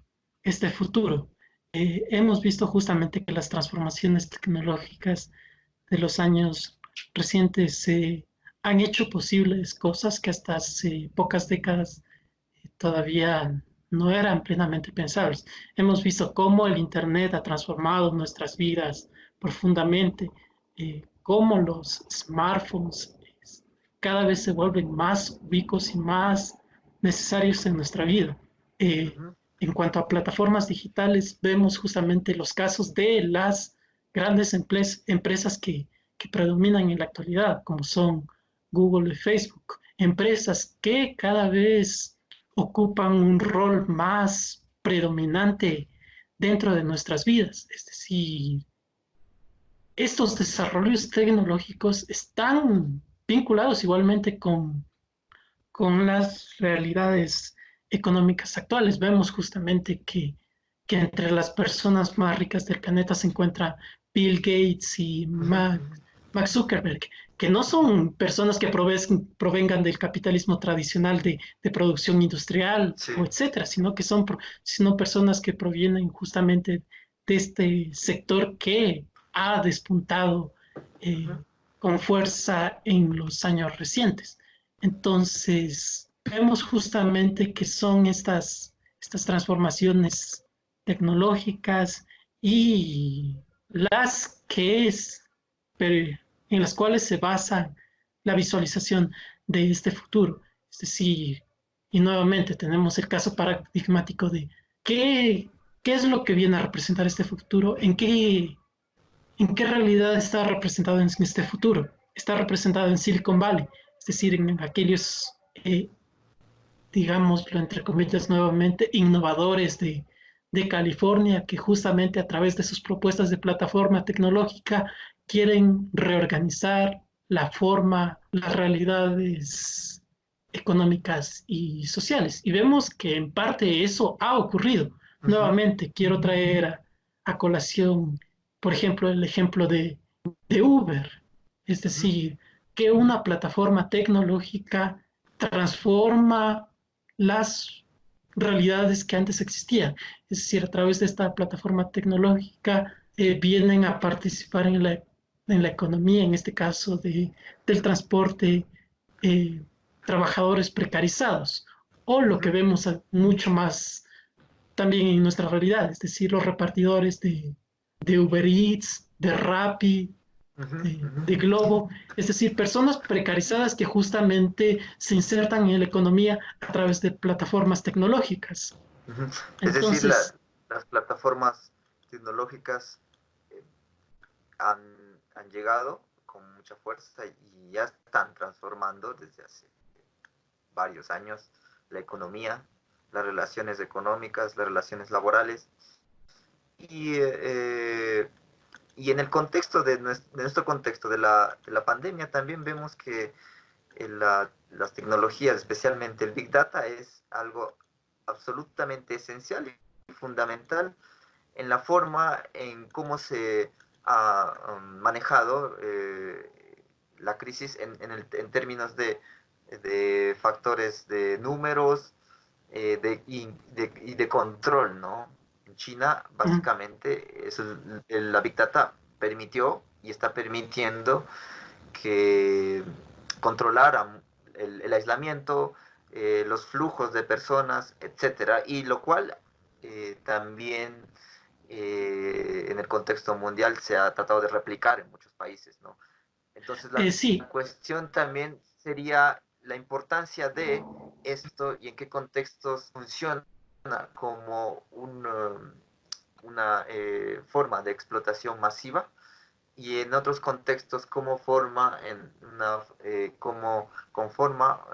este futuro. Hemos visto justamente que las transformaciones tecnológicas de los años recientes han hecho posibles cosas que hasta hace pocas décadas todavía no eran plenamente pensables. Hemos visto cómo el Internet ha transformado nuestras vidas profundamente, cómo los smartphones cada vez se vuelven más ubicos y más necesarios en nuestra vida. Eh, Ujú, en cuanto a plataformas digitales, vemos justamente los casos de las grandes empresas que predominan en la actualidad, como son Google y Facebook, empresas que cada vez ocupan un rol más predominante dentro de nuestras vidas. Es decir, estos desarrollos tecnológicos están vinculados igualmente con las realidades económicas actuales. Vemos justamente que entre las personas más ricas del planeta se encuentra Bill Gates y ujú, Mark Zuckerberg, que no son personas que provengan del capitalismo tradicional de producción industrial sí, o etcétera, sino personas que provienen justamente de este sector que ha despuntado ujú, con fuerza en los años recientes. Entonces, vemos justamente que son estas estas transformaciones tecnológicas y las que es, pero en las cuales se basa la visualización de este futuro. Es decir, y nuevamente tenemos el caso paradigmático de qué, qué es lo que viene a representar este futuro, en qué realidad está representado en este futuro. Está representado en Silicon Valley, es decir, en aquellos, digámoslo entre comillas nuevamente, innovadores California que justamente a través de sus propuestas de plataforma tecnológica quieren reorganizar la forma, las realidades económicas y sociales. Y vemos que en parte eso ha ocurrido. Nuevamente, quiero traer a colación, por ejemplo, el ejemplo de Uber, es decir, que una plataforma tecnológica transforma las realidades que antes existían. Es decir, a través de esta plataforma tecnológica vienen a participar en la economía, en este caso del transporte, eh, trabajadores precarizados, o lo que vemos mucho más también en nuestra realidad, es decir, los repartidores de Uber Eats, de Rappi, de Globo, es decir, personas precarizadas que justamente se insertan en la economía a través de plataformas tecnológicas. Es decir, Entonces, las plataformas tecnológicas eh, han llegado con mucha fuerza y ya están transformando desde hace varios años la economía, las relaciones económicas, las relaciones laborales. Y, y en el contexto de nuestro contexto de la pandemia también vemos que las tecnologías, especialmente el Big Data, es algo absolutamente esencial y fundamental en la forma en cómo se ha manejado la crisis en términos de factores de números y de control, ¿no? En China, básicamente, la Big Data permitió y está permitiendo que controlaran el aislamiento, los flujos de personas, etcétera, y lo cual también en el contexto mundial se ha tratado de replicar en muchos países, ¿no? Entonces sí, la cuestión también sería la importancia de esto y en qué contextos funciona como una forma de explotación masiva y en otros contextos cómo forma cómo conforma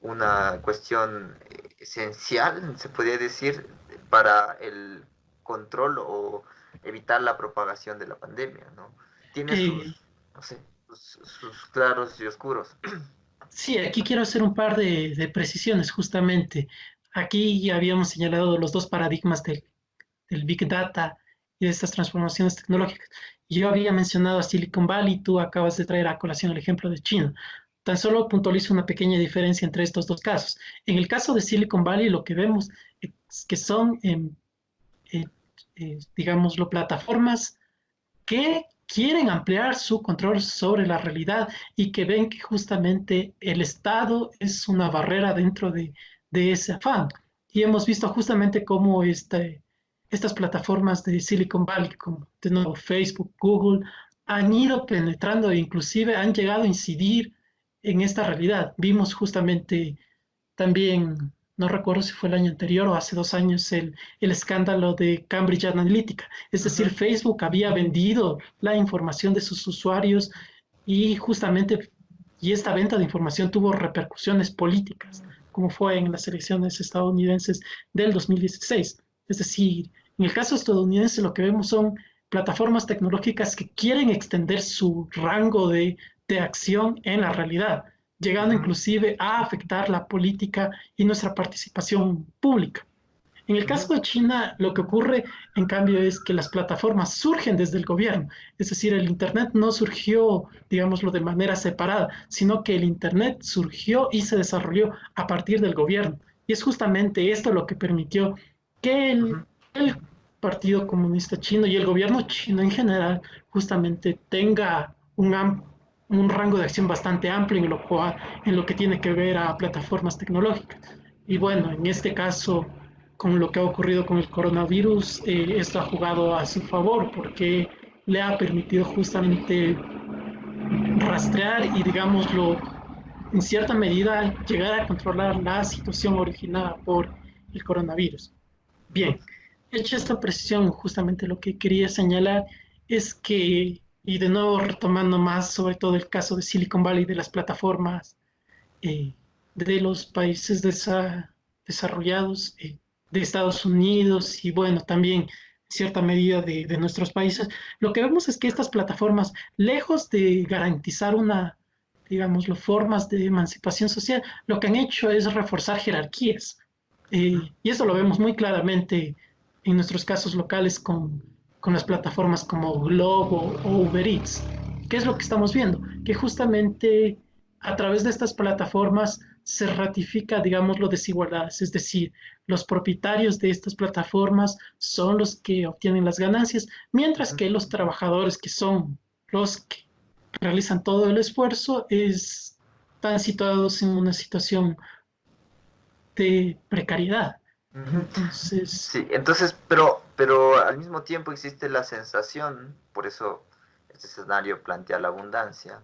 una cuestión esencial, se podría decir, para el control o evitar la propagación de la pandemia, ¿no? Tiene eh, no sé, sus claros y oscuros. sí, aquí quiero hacer un par de precisiones justamente. Aquí ya habíamos señalado los dos paradigmas del Big Data y de estas transformaciones tecnológicas. Yo había mencionado a Silicon Valley, tú acabas de traer a colación el ejemplo de China. Tan solo puntualizo una pequeña diferencia entre estos dos casos. En el caso de Silicon Valley, lo que vemos es que son, eh, digámoslo, plataformas que quieren ampliar su control sobre la realidad y que ven que justamente el Estado es una barrera dentro de ese afán. Y hemos visto justamente cómo estas plataformas de Silicon Valley, como de nuevo Facebook, Google, han ido penetrando e inclusive han llegado a incidir en esta realidad. Vimos justamente también, no recuerdo si fue el año anterior o hace 2 años, el escándalo de Cambridge Analytica. Es decir, Facebook había vendido la información de sus usuarios y justamente, y esta venta de información tuvo repercusiones políticas, como fue en las elecciones estadounidenses del 2016. Es decir, en el caso estadounidense lo que vemos son plataformas tecnológicas que quieren extender su rango de acción en la realidad, llegando inclusive a afectar la política y nuestra participación pública. En el caso de China, lo que ocurre, en cambio, es que las plataformas surgen desde el gobierno. Es decir, el Internet no surgió, digámoslo, de manera separada, sino que el Internet surgió y se desarrolló a partir del gobierno. Y es justamente esto lo que permitió que el Partido Comunista Chino y el gobierno chino en general justamente tenga un rango de acción bastante amplio en lo que tiene que ver a plataformas tecnológicas. Y bueno, en este caso con lo que ha ocurrido con el coronavirus, esto ha jugado a su favor porque le ha permitido justamente rastrear y, digámoslo, en cierta medida llegar a controlar la situación originada por el coronavirus. Bien, hecha esta precisión, justamente lo que quería señalar es que, y de nuevo retomando más sobre todo el caso de Silicon Valley, de las plataformas eh, de los países desarrollados, de Estados Unidos y bueno, también en cierta medida de nuestros países, lo que vemos es que estas plataformas, lejos de garantizar una, digámoslo, formas de emancipación social, lo que han hecho es reforzar jerarquías. Y eso lo vemos muy claramente en nuestros casos locales con las plataformas como Globo o Uber Eats. ¿Qué es lo que estamos viendo? Que justamente a través de estas plataformas se ratifica, digamos, las desigualdades, es decir, los propietarios de estas plataformas son los que obtienen las ganancias, mientras que los trabajadores, que son los que realizan todo el esfuerzo, están situados en una situación de precariedad. Ujú. Entonces, Sí, entonces, pero al mismo tiempo existe la sensación, por eso este escenario plantea la abundancia,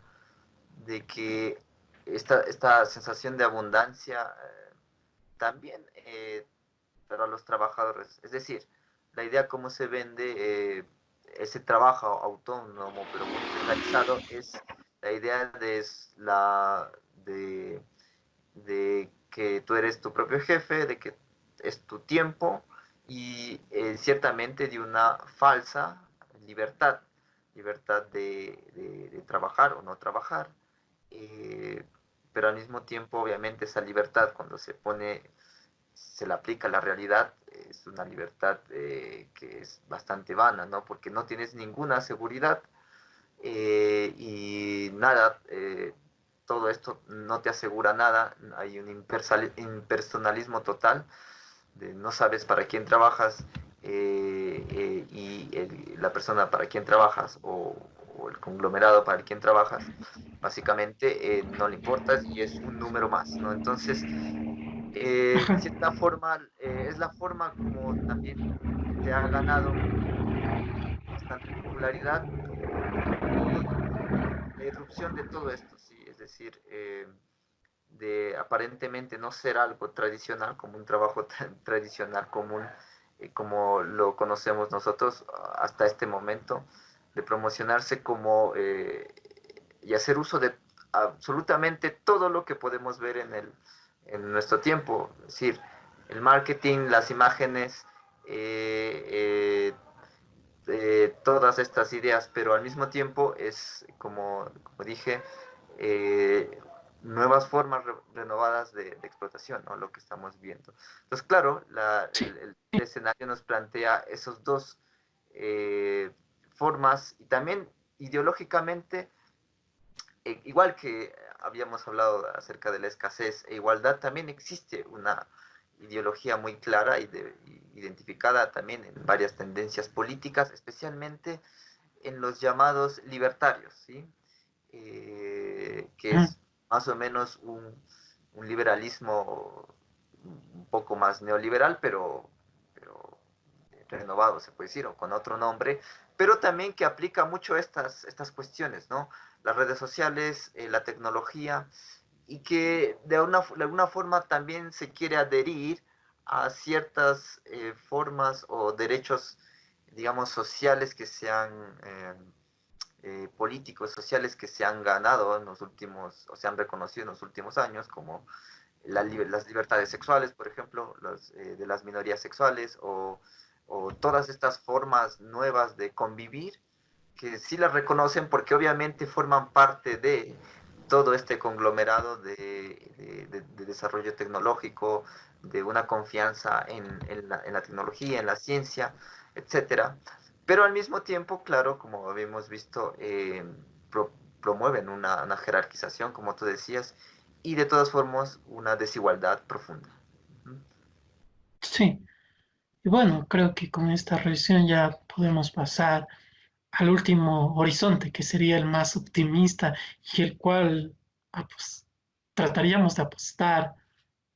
de que esta sensación de abundancia también para los trabajadores, es decir, la idea cómo se vende ese trabajo autónomo pero muy precarizado es la idea de, de que tú eres tu propio jefe, de que es tu tiempo y ciertamente de una falsa libertad, libertad de trabajar o no trabajar, eh, pero al mismo tiempo obviamente esa libertad cuando se le aplica a la realidad, es una libertad que es bastante vana, ¿no? Porque no tienes ninguna seguridad y nada, todo esto no te asegura nada, hay un impersonalismo total, no sabes para quién trabajas y la persona para quien trabajas o el conglomerado para el quien trabajas, básicamente no le importas y es un número más, ¿no? Entonces, de ajá, cierta forma, es la forma como también se ha ganado bastante popularidad y la irrupción de todo esto, ¿sí? Es decir, de aparentemente no ser algo tradicional, como un trabajo tradicional común, como lo conocemos nosotros hasta este momento, de promocionarse como y hacer uso de absolutamente todo lo que podemos ver en nuestro tiempo, es decir, el marketing, las imágenes, eh, todas estas ideas, pero al mismo tiempo es, como dije, eh, nuevas formas renovadas de explotación, ¿no? Lo que estamos viendo. Entonces, claro, sí, el escenario nos plantea esos dos formas y también ideológicamente, igual que habíamos hablado acerca de la escasez e igualdad, también existe una ideología muy clara identificada también en varias tendencias políticas, especialmente en los llamados libertarios, ¿sí? Que ajá, es más o menos un liberalismo un poco más neoliberal, pero renovado, se puede decir, o con otro nombre, pero también que aplica mucho estas cuestiones, ¿no? Las redes sociales, la tecnología, y que de alguna forma también se quiere adherir a ciertas formas o derechos, digamos, sociales que se han políticos sociales que se han ganado en los últimos, o se han reconocido en los últimos años, como las libertades sexuales, por ejemplo, de las minorías sexuales, o todas estas formas nuevas de convivir, que sí las reconocen porque obviamente forman parte de todo este conglomerado de desarrollo tecnológico, de una confianza en la tecnología, en la ciencia, etcétera. Pero al mismo tiempo, claro, como habíamos visto, pro, promueven una jerarquización, como tú decías, y de todas formas una desigualdad profunda. sí. Y bueno, creo que con esta revisión ya podemos pasar al último horizonte, que sería el más optimista y el cual trataríamos de apostar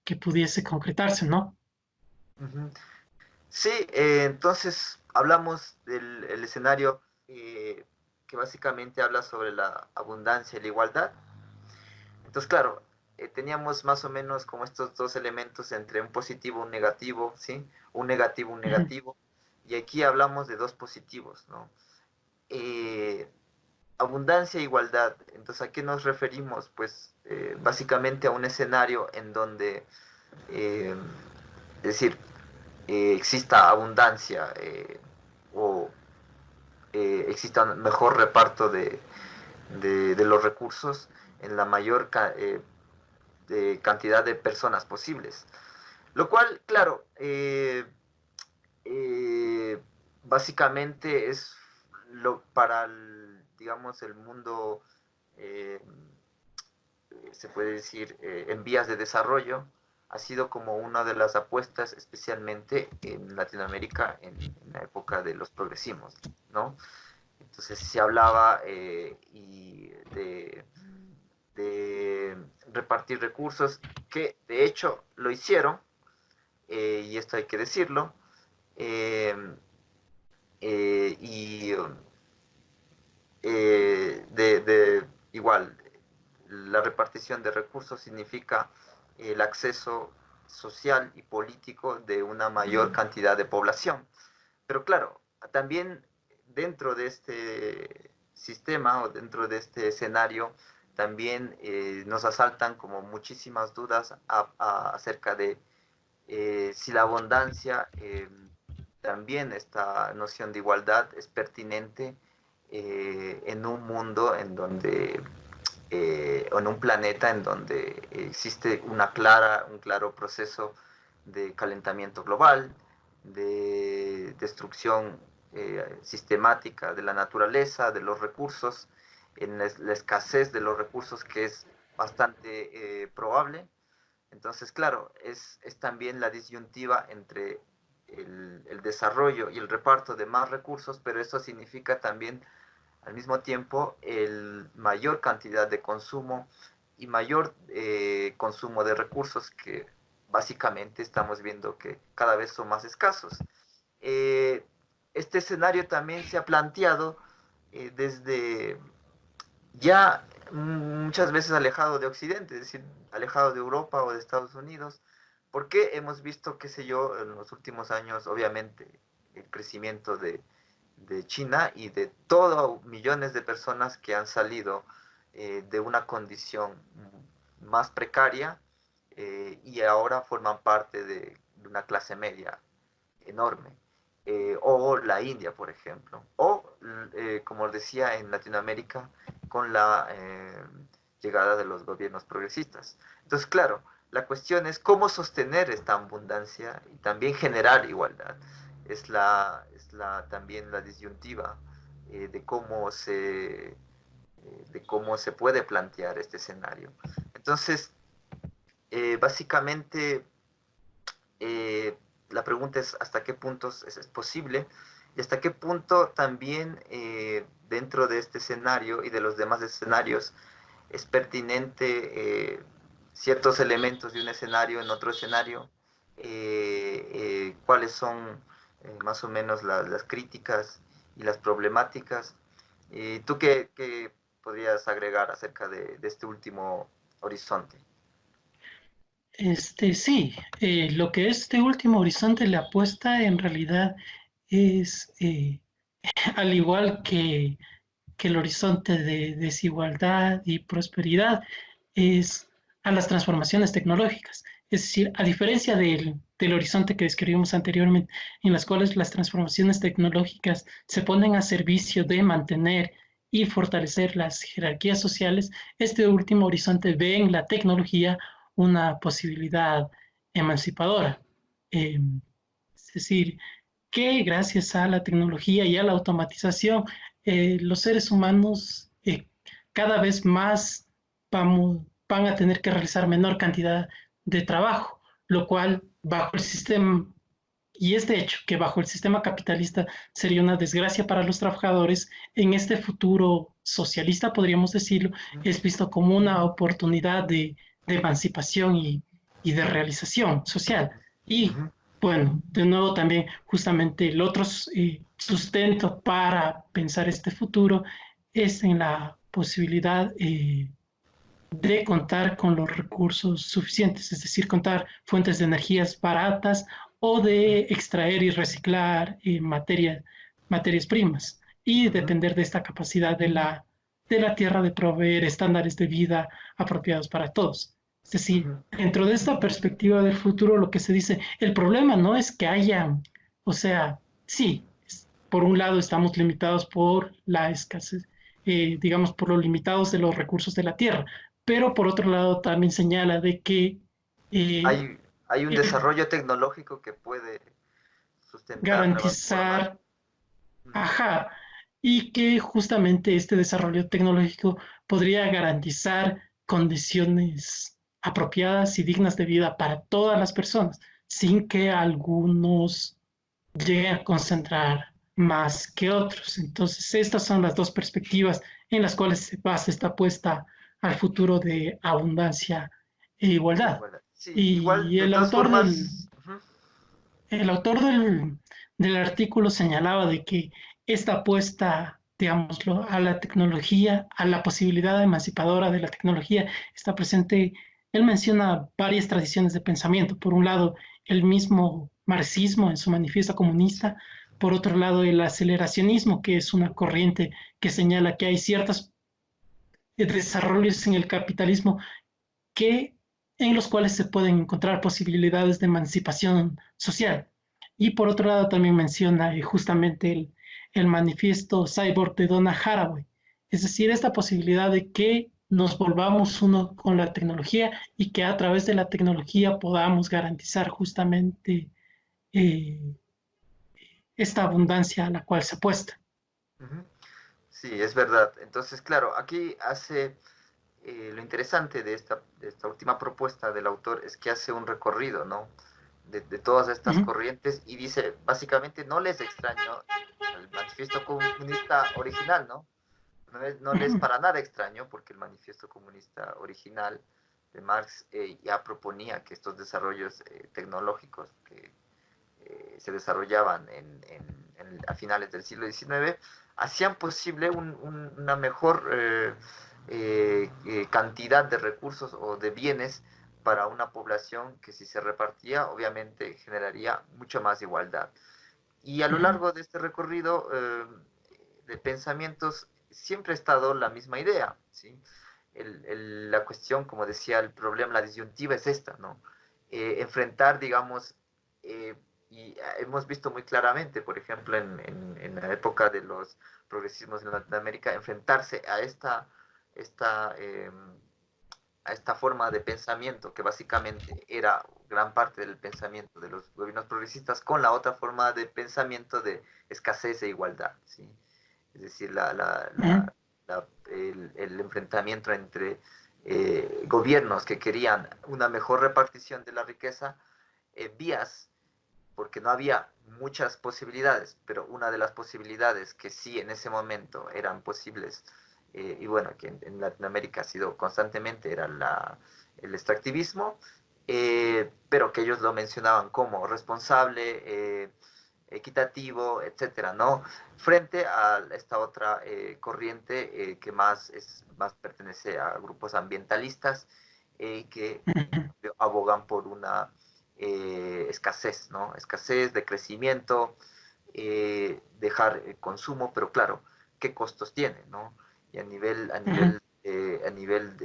que pudiese concretarse, ¿no? Ujú. Sí, entonces hablamos del el escenario que básicamente habla sobre la abundancia y la igualdad. Entonces, claro, teníamos más o menos como estos dos elementos entre un positivo y un negativo, ¿sí? Un Ujú. negativo. Y aquí hablamos de dos positivos, ¿no? Eh, abundancia e igualdad. Entonces, ¿a qué nos referimos? Pues básicamente a un escenario en donde, eh, es decir, exista abundancia o exista un mejor reparto de los recursos en la mayor de cantidad de personas posibles. Lo cual, claro, eh, básicamente es para el, digamos, el mundo, eh, se puede decir, en vías de desarrollo, ha sido como una de las apuestas, especialmente en Latinoamérica, en la época de los progresismos, ¿no? Entonces se hablaba de repartir recursos, que de hecho lo hicieron, y esto hay que decirlo, eh, y igual, la repartición de recursos significa el acceso social y político de una mayor cantidad de población. Pero claro, también dentro de este sistema o dentro de este escenario, también nos asaltan como muchísimas dudas acerca de si la abundancia, también esta noción de igualdad es pertinente en un mundo en donde, en un planeta en donde existe un claro proceso de calentamiento global, de destrucción sistemática de la naturaleza, de los recursos, en la escasez de los recursos que es bastante probable. Entonces, claro, es también la disyuntiva entre el desarrollo y el reparto de más recursos, pero eso significa también al mismo tiempo el mayor cantidad de consumo y mayor consumo de recursos que básicamente estamos viendo que cada vez son más escasos. Eh, este escenario también se ha planteado desde ya muchas veces alejado de Occidente, es decir, alejado de Europa o de Estados Unidos, porque hemos visto, qué sé yo, en los últimos años, obviamente, el crecimiento de China y de todos millones de personas que han salido de una condición más precaria y ahora forman parte de una clase media enorme. O la India, por ejemplo. O, como decía, en Latinoamérica, con la llegada de los gobiernos progresistas. Entonces, claro, la cuestión es cómo sostener esta abundancia y también generar igualdad. También la disyuntiva de cómo se puede plantear este escenario. Entonces, básicamente, la pregunta es hasta qué punto es posible y hasta qué punto también dentro de este escenario y de los demás escenarios es pertinente ciertos elementos de un escenario en otro escenario, cuáles son más o menos las críticas y las problemáticas. ¿Tú qué podrías agregar acerca de este último horizonte? Sí, lo que este último horizonte le apuesta en realidad es, al igual que el horizonte de desigualdad y prosperidad, es a las transformaciones tecnológicas. Es decir, a diferencia del horizonte que describimos anteriormente, en las cuales las transformaciones tecnológicas se ponen a servicio de mantener y fortalecer las jerarquías sociales, este último horizonte ve en la tecnología una posibilidad emancipadora. Es decir, que gracias a la tecnología y a la automatización, los seres humanos cada vez más van a tener que realizar menor cantidad de trabajo, lo cual bajo el sistema, y es de hecho que bajo el sistema capitalista sería una desgracia para los trabajadores, en este futuro socialista, podríamos decirlo, es visto como una oportunidad de emancipación y de realización social. Y Ujú. bueno, de nuevo también justamente el otro sustento para pensar este futuro es en la posibilidad de contar con los recursos suficientes, es decir, contar fuentes de energías baratas o de extraer y reciclar materias primas y Ujú, depender de esta capacidad de la tierra de proveer estándares de vida apropiados para todos. Es decir, ujú, dentro de esta perspectiva del futuro, lo que se dice, el problema no es que haya, o sea, sí, por un lado estamos limitados por la escasez, digamos, por lo limitados de los recursos de la tierra, pero por otro lado también señala de que eh, hay un el desarrollo tecnológico que puede sustentar nuevas formas. garantizar, Ujú, ajá, y que justamente este desarrollo tecnológico podría garantizar condiciones apropiadas y dignas de vida para todas las personas, sin que algunos lleguen a concentrar más que otros. Entonces, estas son las dos perspectivas en las cuales se basa esta apuesta al futuro de abundancia e igualdad. igual. Sí, igual, Y de todas formas, ujú, el autor del artículo señalaba de que esta apuesta, digámoslo, a la tecnología, a la posibilidad emancipadora de la tecnología, está presente. Él menciona varias tradiciones de pensamiento. Por un lado, el mismo marxismo en su manifiesto sí, comunista. Por otro lado, el aceleracionismo, que es una corriente que señala que hay ciertos desarrollos en el capitalismo que, en los cuales se pueden encontrar posibilidades de emancipación social. Y por otro lado también menciona justamente el manifiesto Cyborg de Donna Haraway, es decir, esta posibilidad de que nos volvamos uno con la tecnología y que a través de la tecnología podamos garantizar justamente eh, esta abundancia a la cual se apuesta. ujú. Sí, es verdad. Entonces, claro, aquí hace lo interesante de esta última propuesta del autor es que hace un recorrido, ¿no? De todas Uh estas -huh, corrientes y dice, básicamente, no les extraño al manifiesto comunista original, ¿no? No uh les -huh, para nada extraño porque el manifiesto comunista original de Marx ya proponía que estos desarrollos tecnológicos que se desarrollaban a finales del siglo XIX, hacían posible una mejor cantidad de recursos o de bienes para una población que si se repartía, obviamente generaría mucha más igualdad. Y a uh lo -huh, largo de este recorrido de pensamientos siempre ha estado la misma idea, ¿sí? La cuestión, como decía, el problema, la disyuntiva es esta, ¿no? Enfrentar, digamos, eh, y hemos visto muy claramente, por ejemplo, en la época de los progresismos en Latinoamérica, enfrentarse a esta forma de pensamiento que básicamente era gran parte del pensamiento de los gobiernos progresistas con la otra forma de pensamiento de escasez e igualdad, ¿sí? Es decir, uh -huh, el enfrentamiento entre gobiernos que querían una mejor repartición de la riqueza, vías, porque no había muchas posibilidades, pero una de las posibilidades que sí en ese momento eran posibles, y bueno, que en Latinoamérica ha sido constantemente, era el extractivismo, pero que ellos lo mencionaban como responsable, equitativo, etcétera, ¿no? Frente a esta otra corriente que más pertenece a grupos ambientalistas que uh -huh, abogan por una escasez, ¿no? Escasez de crecimiento, dejar el consumo, pero claro, ¿qué costos tiene, ¿no? Y uh -huh, a nivel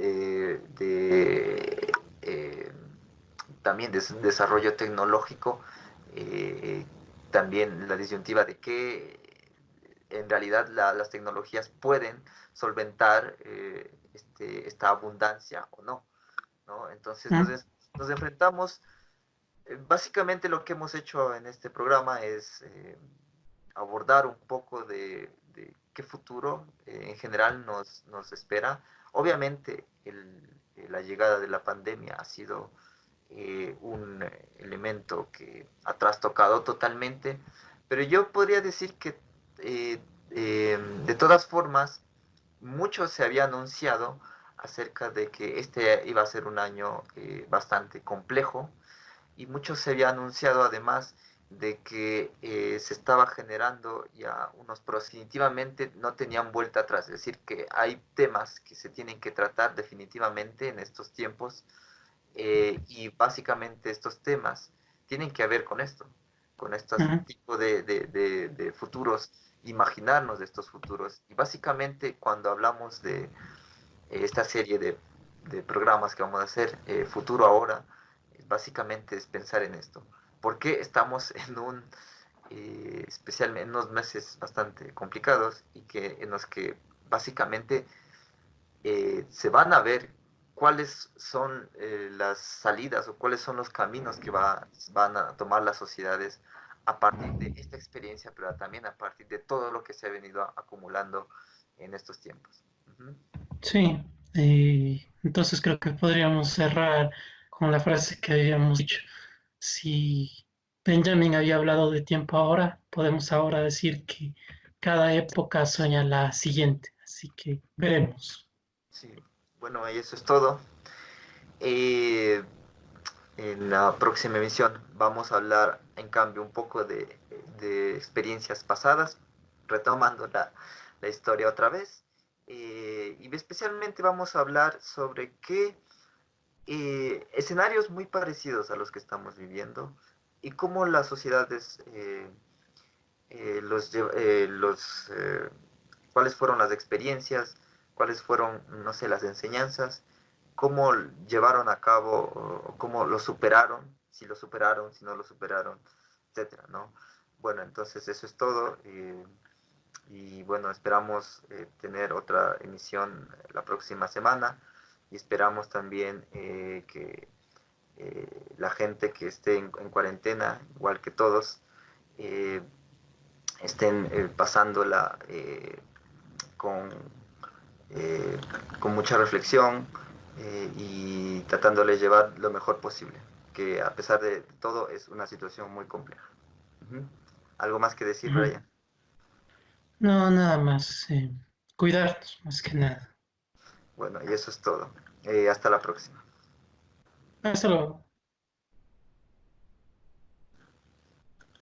también de desarrollo tecnológico, eh, también la disyuntiva de que en realidad las tecnologías pueden solventar esta abundancia o no, ¿no? Entonces nos enfrentamos, básicamente lo que hemos hecho en este programa es abordar un poco de qué futuro en general nos espera. Obviamente la llegada de la pandemia ha sido un elemento que ha trastocado totalmente, pero yo podría decir que de todas formas, mucho se había anunciado acerca de que este iba a ser un año bastante complejo, y mucho se había anunciado además de que se estaba generando ya unos definitivamente no tenían vuelta atrás, es decir, que hay temas que se tienen que tratar definitivamente en estos tiempos y básicamente estos temas tienen que ver con este Ujú. tipo de futuros, imaginarnos de estos futuros. Y básicamente cuando hablamos de esta serie de programas que vamos a hacer, Futuro Ahora, básicamente es pensar en esto. ¿Por qué estamos especialmente en unos meses bastante complicados y en los que básicamente se van a ver cuáles son las salidas o cuáles son los caminos que van a tomar las sociedades a partir de esta experiencia, pero también a partir de todo lo que se ha venido acumulando en estos tiempos. Ujú. Sí, entonces creo que podríamos cerrar con la frase que habíamos dicho. Si Benjamin había hablado de tiempo ahora, podemos ahora decir que cada época sueña la siguiente. Así que veremos. Sí, bueno, y eso es todo. Eh, en la próxima emisión vamos a hablar, en cambio, un poco de experiencias pasadas, retomando la historia otra vez. Y especialmente vamos a hablar sobre qué escenarios muy parecidos a los que estamos viviendo y cómo las sociedades cuáles fueron las experiencias, cuáles fueron, no sé, las enseñanzas, cómo llevaron a cabo, o cómo lo superaron, si no lo superaron, etcétera, ¿no? Bueno, entonces eso es todo. Y bueno, esperamos tener otra emisión la próxima semana y esperamos también que la gente que esté en cuarentena, igual que todos, eh, estén pasándola con, eh, con mucha reflexión y tratándole de llevar lo mejor posible, que a pesar de todo es una situación muy compleja. Uh -huh. ¿Algo más que decir, Ujú. Brian? No, nada más. Cuidarnos, más que nada. Bueno, y eso es todo. Hasta la próxima. Hasta luego.